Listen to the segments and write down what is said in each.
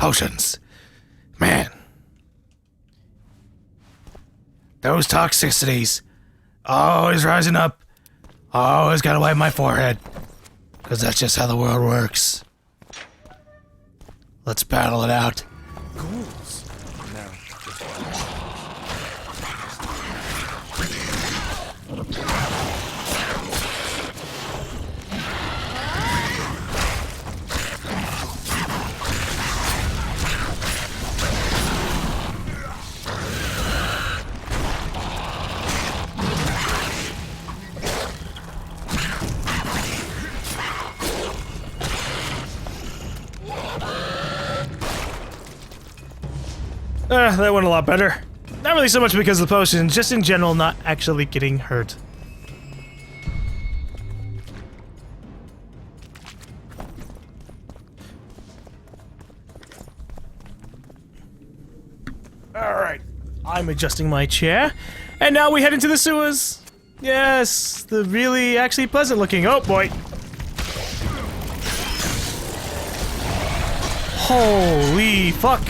Potions. Man. Those toxicities. Always rising up. Always gotta wipe my forehead. Because that's just how the world works. Let's battle it out. Ghouls. No. That went a lot better. Not really so much because of the potions, just in general not actually getting hurt. Alright, I'm adjusting my chair, and now we head into the sewers. Yes, the really actually pleasant looking. Oh boy. Holy fuck.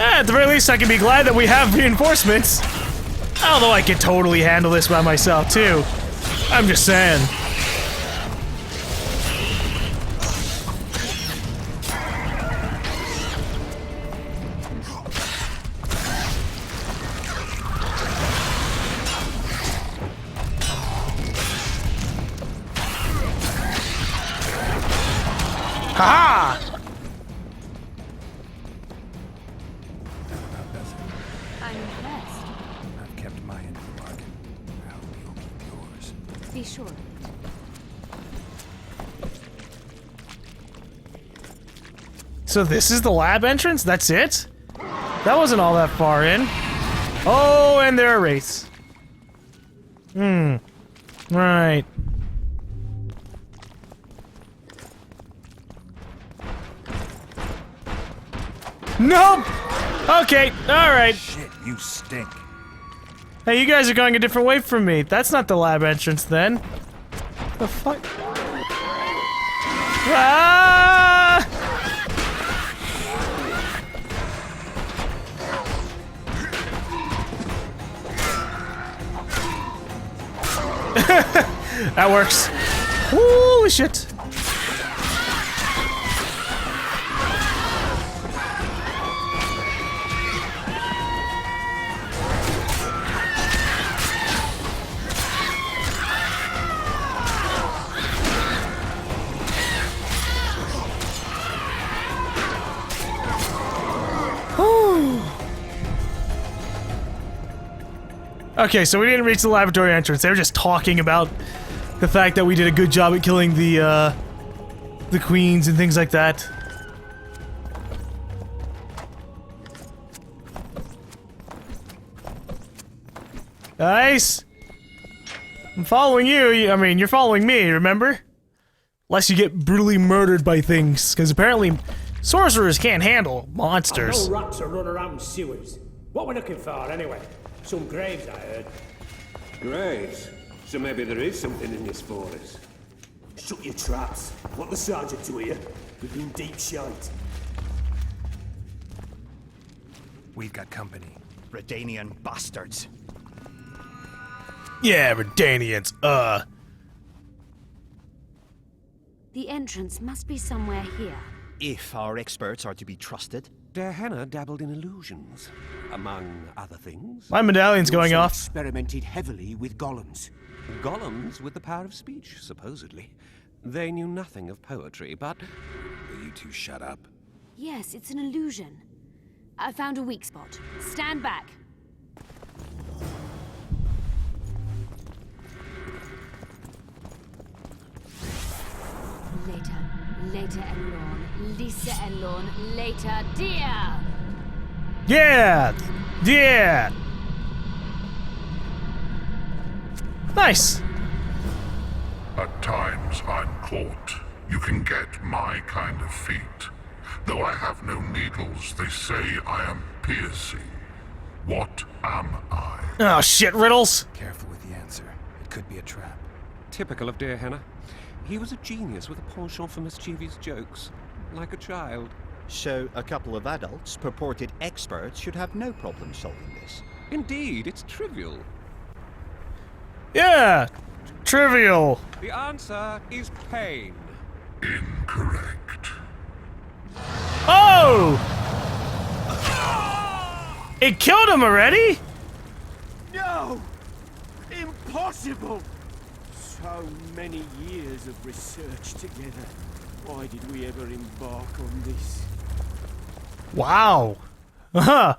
At the very least, I can be glad that we have reinforcements. Although I could totally handle this by myself, too. I'm just saying. Ha-ha! I'm impressed. I've kept my end of the bargain. I hope you'll keep yours. Be sure. So this is the lab entrance? That's it? That wasn't all that far in. Oh, and there are wraiths. Right. Nope! Okay, alright. Shit, you stink. Hey, you guys are going a different way from me. That's not the lab entrance then. The fuck? Ah! That works. Holy shit. Okay, so we didn't reach the laboratory entrance. They were just talking about the fact that we did a good job at killing the queens and things like that. Nice. I'm following you. I mean, you're following me, remember? Unless you get brutally murdered by things, because apparently sorcerers can't handle monsters. I know rats are run around sewers. What we're looking for, anyway? Some graves, I heard. Graves? So maybe there is something in this forest. Shut your traps. Want the sergeant to hear? We've been deep shite. We've got company. Redanian bastards. Yeah, Redanians, The entrance must be somewhere here. If our experts are to be trusted. Hannah dabbled in illusions, among other things. my medallion's going Also off. experimented heavily with golems. Golems with the power of speech, supposedly. They knew nothing of poetry, but... Will you two shut up? Yes, it's an illusion. I found a weak spot. Stand back. Later, Elorn. Lisa Elorn. Later, dear. Yeah! Yeah! Nice! A At times I'm caught. You can get my kind of feat. Though I have no needles, they say I am piercing. What am I? Oh shit, riddles! Careful with the answer. It could be a trap. Typical of dear Henna. He was a genius with a penchant for mischievous jokes, like a child. So, a couple of adults, purported experts, should have no problem solving this. Indeed, it's trivial. Yeah! Trivial. The answer is pain. Incorrect. Oh! It killed him already? No! Impossible! So many years of research together. Why did we ever embark on this? Wow. Huh.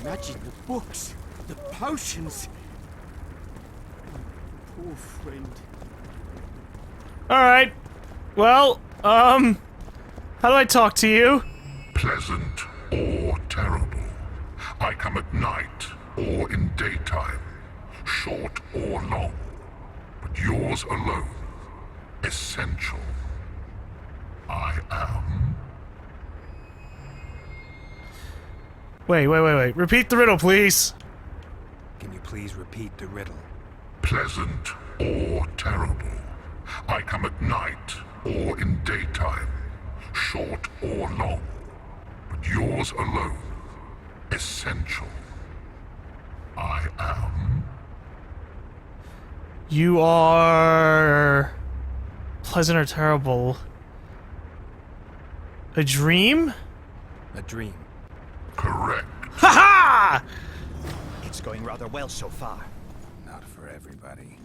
Imagine the books, the potions. My poor friend. Alright. Well, how do I talk to you? Pleasant or terrible. I come at night or in daytime. Short or long. But yours alone. Essential. I am... Wait. Repeat the riddle, please. Can you please repeat the riddle? Pleasant or terrible. I come at night or in daytime. Short or long. But yours alone. Essential. I am... You are... pleasant or terrible? A dream? A dream. Correct. Ha ha! It's going rather well so far. Not for everybody.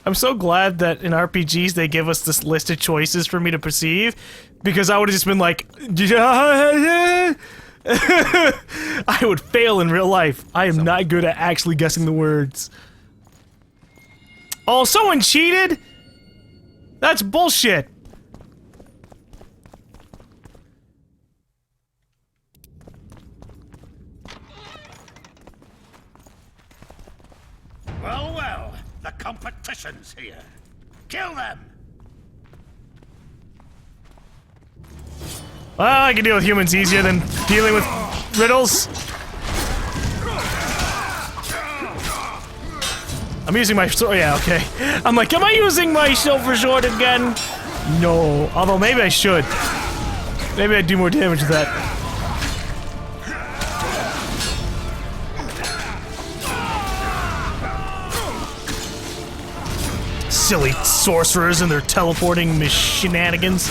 I'm so glad that in RPGs they give us this list of choices for me to perceive, because I would have just been like, I would fail in real life. I am not good at actually guessing the words. Oh, someone cheated? That's bullshit. Well, the competition's here. Kill them! Well, I can deal with humans easier than dealing with riddles. I'm using my sword. Yeah, okay. I'm like, am I using my silver sword again? No. Although maybe I should. Maybe I'd do more damage with that. Silly sorcerers and their teleporting shenanigans.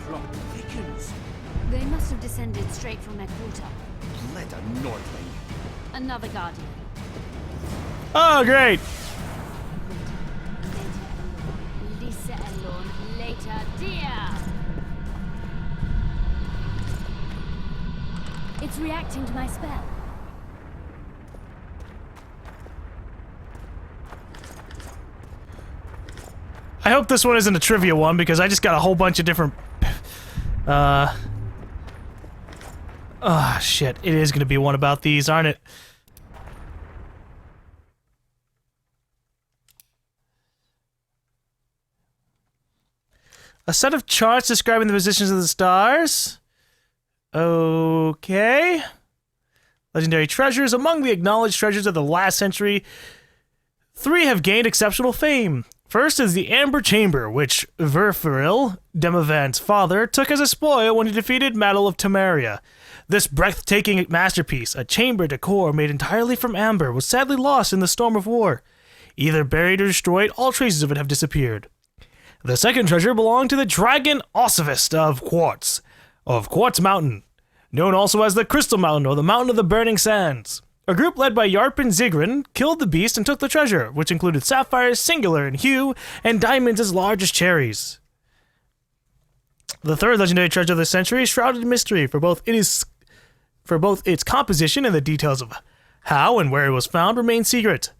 Plot thickens. They must have descended straight from their quarter. Let a Nordling. Another guardian. Oh, great. Lisa Elorn, later, dear. It's reacting to my spell. I hope this one isn't a trivia one, because I just got a whole bunch of different... shit. It is gonna be one about these, aren't it? A set of charts describing the positions of the stars. Okay. Legendary treasures. Among the acknowledged treasures of the last century, 3 have gained exceptional fame. First is the Amber Chamber, which Verferil, Demavant's father, took as a spoil when he defeated Madel of Temeria. This breathtaking masterpiece, a chamber decor made entirely from amber, was sadly lost in the storm of war. Either buried or destroyed, all traces of it have disappeared. The second treasure belonged to the Dragon Ossivist of Quartz Mountain, known also as the Crystal Mountain or the Mountain of the Burning Sands. A group led by Yarpen Zigrin killed the beast and took the treasure, which included sapphires singular in hue and diamonds as large as cherries. The third legendary treasure of the century is shrouded in mystery, for both it is for both its composition and the details of how and where it was found remain secret.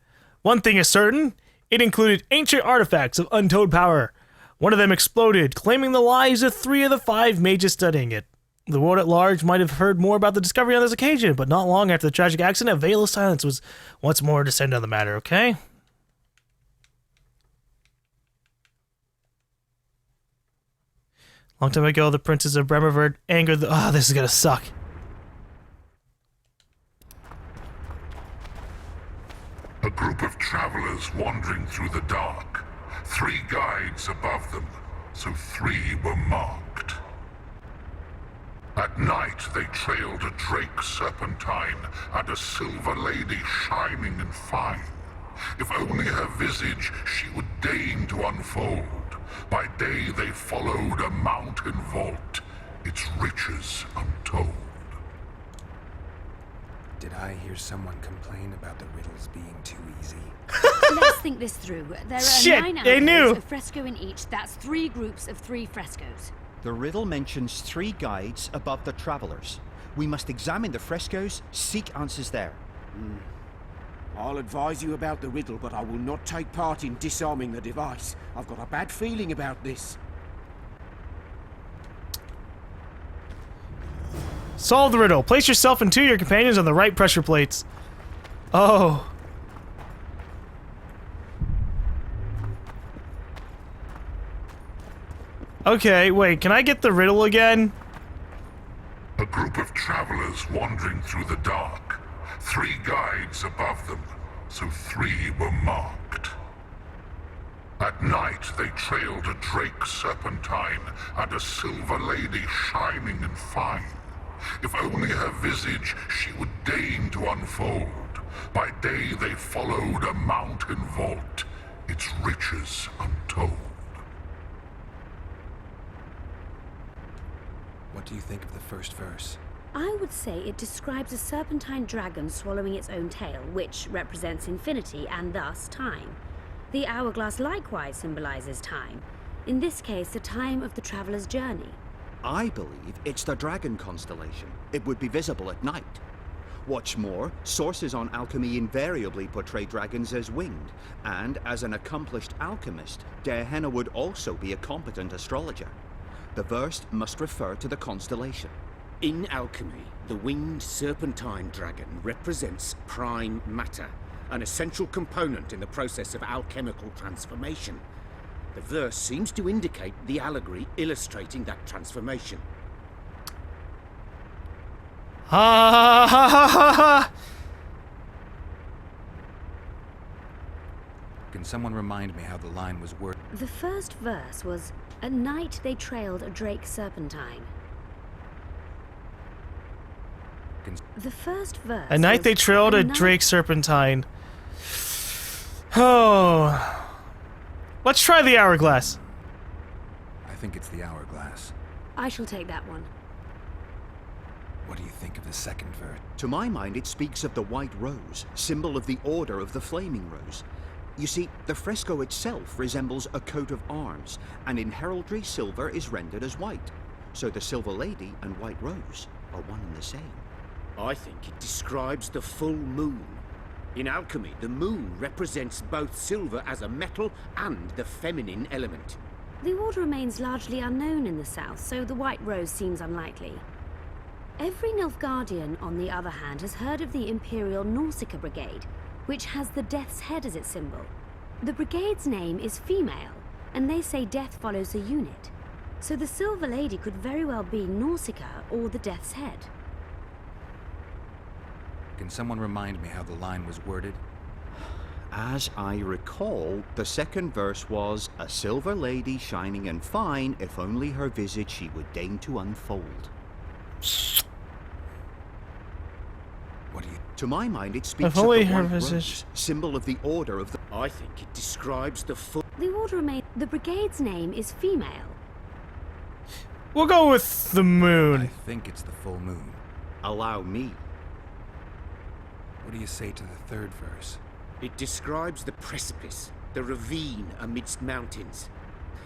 One thing is certain, it included ancient artifacts of untold power. One of them exploded, claiming the lives of 3 of the 5 mages studying it. The world at large might have heard more about the discovery on this occasion, but not long after the tragic accident, a veil of silence was once more descended on the matter, okay? Long time ago, the princes of Bremerverd angered the... Oh, this is gonna suck. A group of travelers wandering through the dark. 3 guides above them, so 3 were marked. At night they trailed a drake serpentine and a silver lady shining and fine. If only her visage she would deign to unfold. By day they followed a mountain vault, its riches untold. Did I hear someone complain about the riddles being too easy? Let's think this through. There are Shit, 9 they knew. alcoves, a fresco in each. That's 3 groups of 3 frescoes. The riddle mentions 3 guides above the travelers. We must examine the frescoes, seek answers there. I'll advise you about the riddle, but I will not take part in disarming the device. I've got a bad feeling about this. Solve the riddle. Place yourself and 2 of your companions on the right pressure plates. Oh. Okay, wait, can I get the riddle again? A group of travelers wandering through the dark. 3 guides above them, so 3 were marked. At night they trailed a drake serpentine and a silver lady shining and fine. If only her visage she would deign to unfold. By day they followed a mountain vault, its riches untold. What do you think of the first verse? I would say it describes a serpentine dragon swallowing its own tail, which represents infinity and thus time. The hourglass likewise symbolizes time. In this case, the time of the traveler's journey. I believe it's the dragon constellation. It would be visible at night. What's more, sources on alchemy invariably portray dragons as winged, and as an accomplished alchemist, Gehenna would also be a competent astrologer. The verse must refer to the constellation. In alchemy, the winged serpentine dragon represents prime matter, an essential component in the process of alchemical transformation. The verse seems to indicate the allegory illustrating that transformation. Ha ha ha ha ha! Can someone remind me how the line was worded? The first verse was, "At night they trailed a drake serpentine." The first verse. At night they trailed a drake serpentine. Oh. Let's try the hourglass. I think it's the hourglass. I shall take that one. What do you think of the second verse? To my mind, it speaks of the white rose, symbol of the Order of the Flaming Rose. You see, the fresco itself resembles a coat of arms, and in heraldry, silver is rendered as white. So the Silver Lady and White Rose are one and the same. I think it describes the full moon. In alchemy, the moon represents both silver as a metal and the feminine element. The order remains largely unknown in the south, so the White Rose seems unlikely. Every Nilfgaardian, on the other hand, has heard of the Imperial Nausicaa Brigade, which has the Death's Head as its symbol. The brigade's name is female, and they say death follows the unit. So the Silver Lady could very well be Nausicaa or the Death's Head. Can someone remind me how the line was worded? As I recall, the second verse was, "A silver lady shining and fine, if only her visage she would deign to unfold." What do you... To my mind, it speaks If of only the her white visage. rose, symbol of the Order of the... I think it describes the full... The order remains. The brigade's name is female. We'll go with the I moon. think it's the full moon. Allow me. What do you say to the third verse? It describes the precipice, the ravine amidst mountains.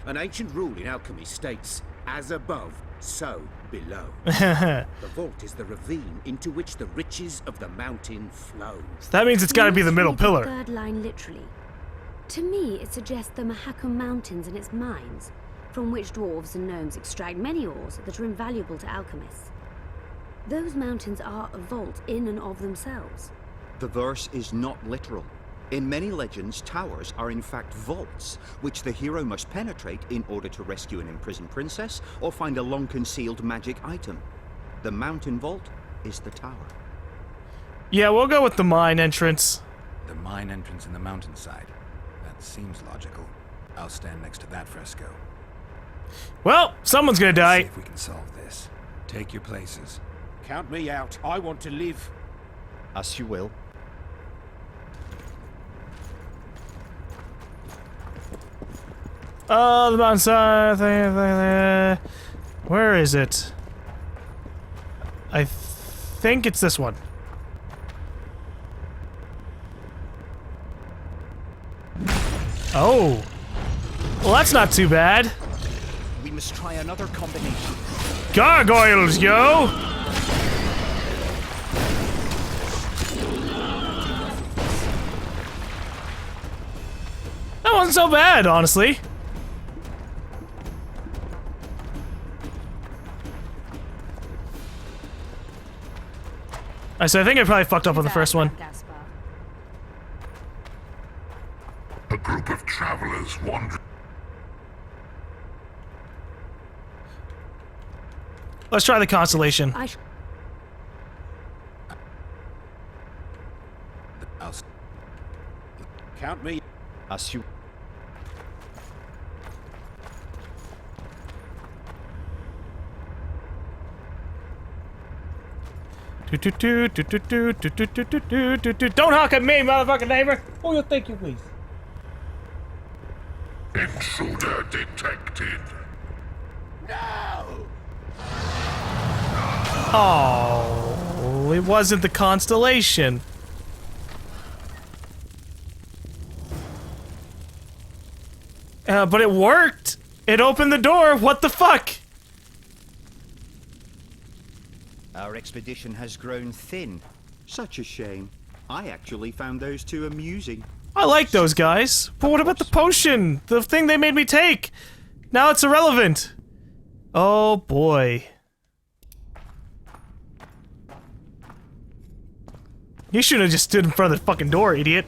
An ancient rule in alchemy states, As above, so below. The vault is the ravine into which the riches of the mountain flow. So that means it's got to be the middle Read the pillar. third line literally. To me, it suggests the Mahakam Mountains and its mines, from which dwarves and gnomes extract many ores that are invaluable to alchemists. Those mountains are a vault in and of themselves. The verse is not literal. In many legends, towers are in fact vaults, which the hero must penetrate in order to rescue an imprisoned princess or find a long-concealed magic item. The mountain vault is the tower. Yeah, we'll go with the mine entrance. The mine entrance in the mountainside. That seems logical. I'll stand next to that fresco. Well, someone's gonna See die. if we can solve this. Take your places. Count me out. I want to live. As you will. Oh, the mountainside. Where is it? I think it's this one. Oh. Well, that's not too bad. We must try another combination. Gargoyles, yo! That wasn't so bad, honestly. So I think I probably fucked up on the first one. A group of travelers wandering. Let's try the constellation. Count me. As you... Don't honk at me, motherfucking neighbor! Who you think you please? Intruder detected. Oh, it wasn't the constellation. But it worked. It opened the door. What the fuck? Our expedition has grown thin. Such a shame. I actually found those two amusing. I like those guys. But what about the potion? The thing they made me take? Now it's irrelevant. Oh boy. You should have just stood in front of the fucking door, idiot.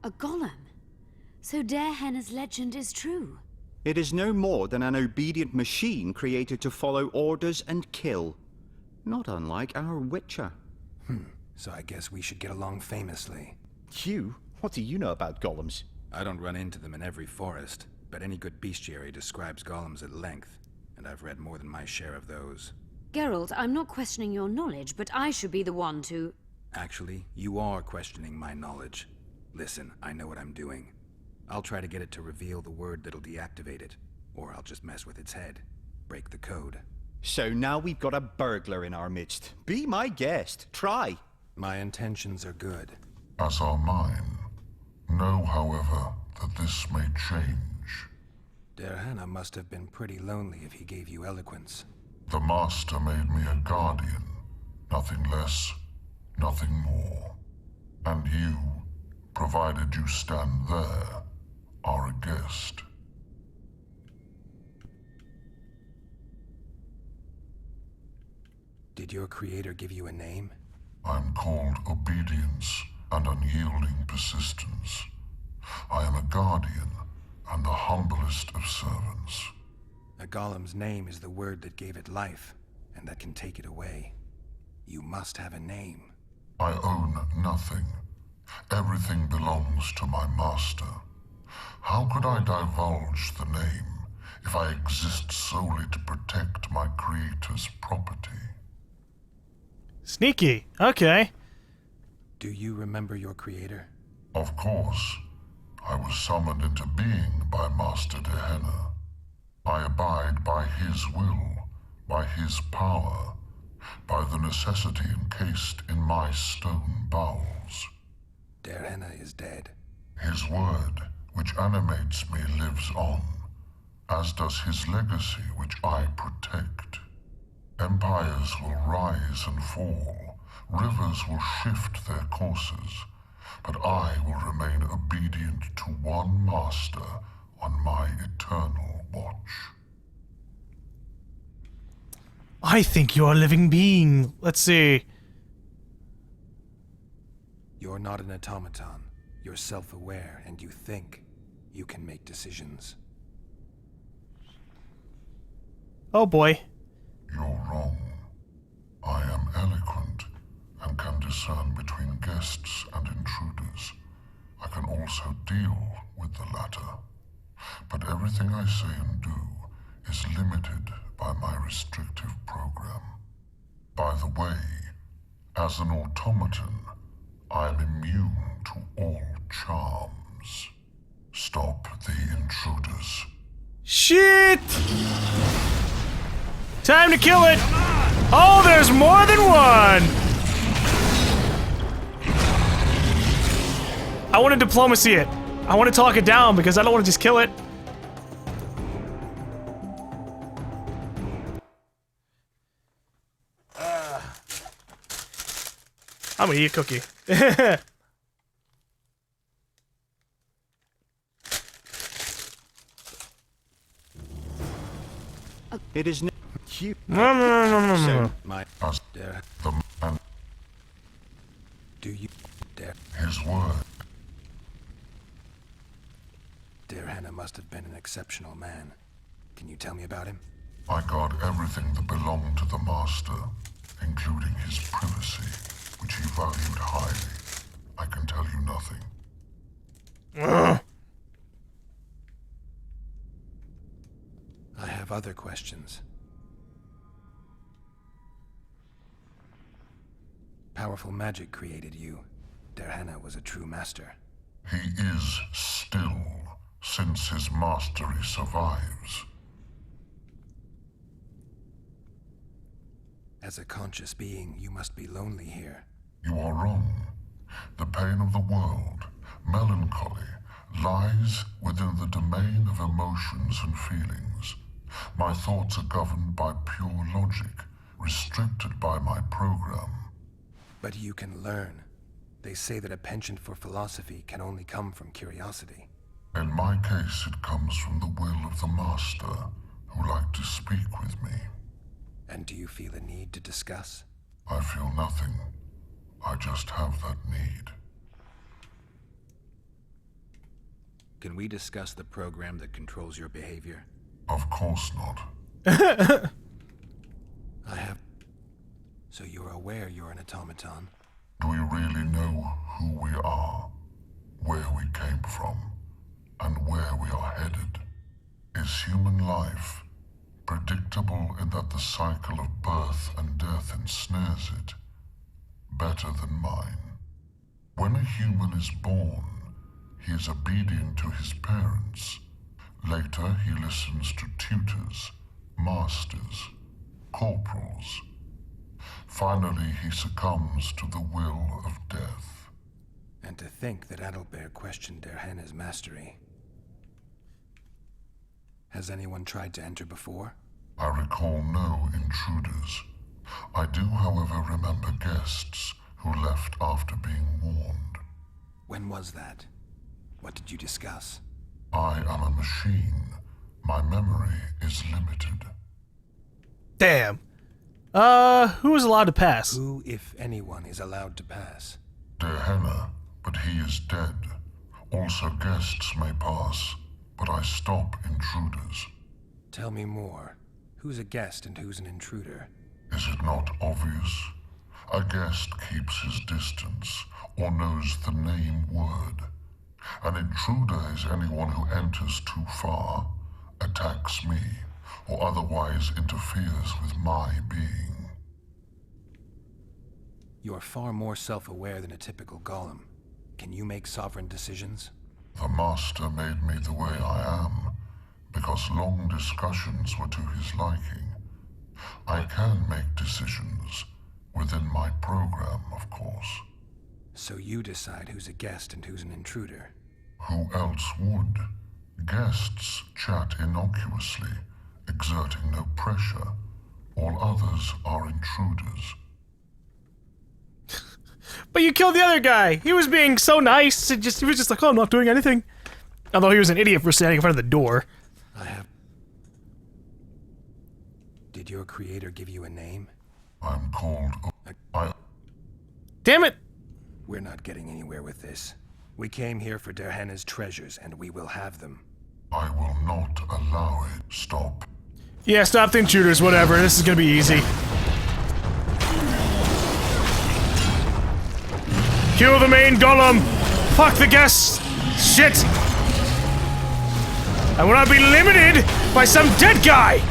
A golem. So Darehenna's legend is true. It is no more than an obedient machine created to follow orders and kill. Not unlike our Witcher. So I guess we should get along famously. You? What do you know about golems? I don't run into them in every forest, but any good bestiary describes golems at length, and I've read more than my share of those. Geralt, I'm not questioning your knowledge, but I should be the one to... Actually, you are questioning my knowledge. Listen, I know what I'm doing. I'll try to get it to reveal the word that'll deactivate it, or I'll just mess with its head. Break the code. So now we've got a burglar in our midst. Be my guest. Try. My intentions are good. As are mine. Know, however, that this may change. Darehenna must have been pretty lonely if he gave you eloquence. The Master made me a guardian. Nothing less, nothing more. And you, provided you stand there, are a guest. Did your creator give you a name? I'm called obedience and unyielding persistence. I am a guardian and the humblest of servants. A golem's name is the word that gave it life, and that can take it away. You must have a name. I own nothing. Everything belongs to my master. How could I divulge the name if I exist solely to protect my creator's property? Sneaky. Okay. Do you remember your creator? Of course. I was summoned into being by Master Darehenna. I abide by his will, by his power, by the necessity encased in my stone bowels. Derhena is dead. His word, which animates me, lives on, as does his legacy, which I protect. Empires will rise and fall, rivers will shift their courses, but I will remain obedient to one master on my eternal watch. I think you're a living being. Let's see. You're not an automaton. You're self-aware, and you think. You can make decisions. Oh boy. You're wrong. I am eloquent and can discern between guests and intruders. I can also deal with the latter. But everything I say and do is limited by my restrictive program. By the way, as an automaton, I am immune to all charms. Stop the intruders. Shit! Time to kill it! Oh, there's more than one! I want to diplomacy it. I want to talk it down because I don't want to just kill it. I'm gonna eat a cookie. It is you. So, my Der... The man, Do you... Der... his word. Derhena must have been an exceptional man. Can you tell me about him? I guard everything that belonged to the master, including his privacy, which he valued highly. I can tell you nothing. I have other questions. Powerful magic created you. Derhena was a true master. He is still, since his mastery survives. As a conscious being, you must be lonely here. You are wrong. The pain of the world, melancholy, lies within the domain of emotions and feelings. My thoughts are governed by pure logic, restricted by my program. But you can learn. They say that a penchant for philosophy can only come from curiosity. In my case, it comes from the will of the master, who liked to speak with me. And do you feel a need to discuss? I feel nothing. I just have that need. Can we discuss the program that controls your behavior? Of course not. I have... So you're aware you're an automaton? Do we really know who we are, where we came from, and where we are headed? Is human life predictable in that the cycle of birth and death ensnares it? Better than mine. When a human is born, he is obedient to his parents. Later, he listens to tutors, masters, corporals. Finally, he succumbs to the will of death. And to think that Adalbert questioned Derhena's mastery. Has anyone tried to enter before? I recall no intruders. I do, however, remember guests who left after being warned. When was that? What did you discuss? I am a machine. My memory is limited. Damn. Who was allowed to pass? Who, if anyone, is allowed to pass? Derhena, but he is dead. Also guests may pass, but I stop intruders. Tell me more. Who's a guest and who's an intruder? Is it not obvious? A guest keeps his distance, or knows the name word. An intruder is anyone who enters too far, attacks me, or otherwise interferes with my being. You're far more self-aware than a typical golem. Can you make sovereign decisions? The master made me the way I am, because long discussions were to his liking. I can make decisions, within my program, of course. So you decide who's a guest and who's an intruder. Who else would? Guests chat innocuously, exerting no pressure. All others are intruders. But you killed the other guy. He was being so nice. He was just like, oh, I'm not doing anything. Although he was an idiot for standing in front of the door. Did your creator give you a name? I'm called... Damn it! We're not getting anywhere with this. We came here for Derhenna's treasures, and we will have them. I will not allow it. Stop. Yeah, stop the intruders, whatever. This is gonna be easy. Kill the main golem! Fuck the guests! Shit! I will not be limited by some dead guy!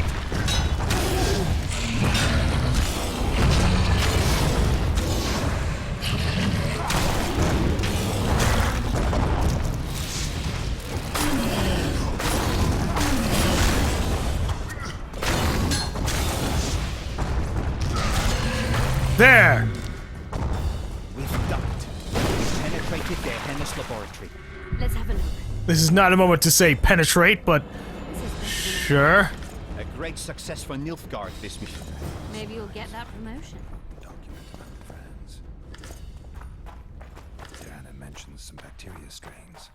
There! We've done it. We've penetrated Derhenna's laboratory. Let's have a look. This is not a moment to say penetrate, but sure. A great success for Nilfgaard this mission. Maybe you'll get that promotion. Document about friends. Derhenna mentions some bacteria strains.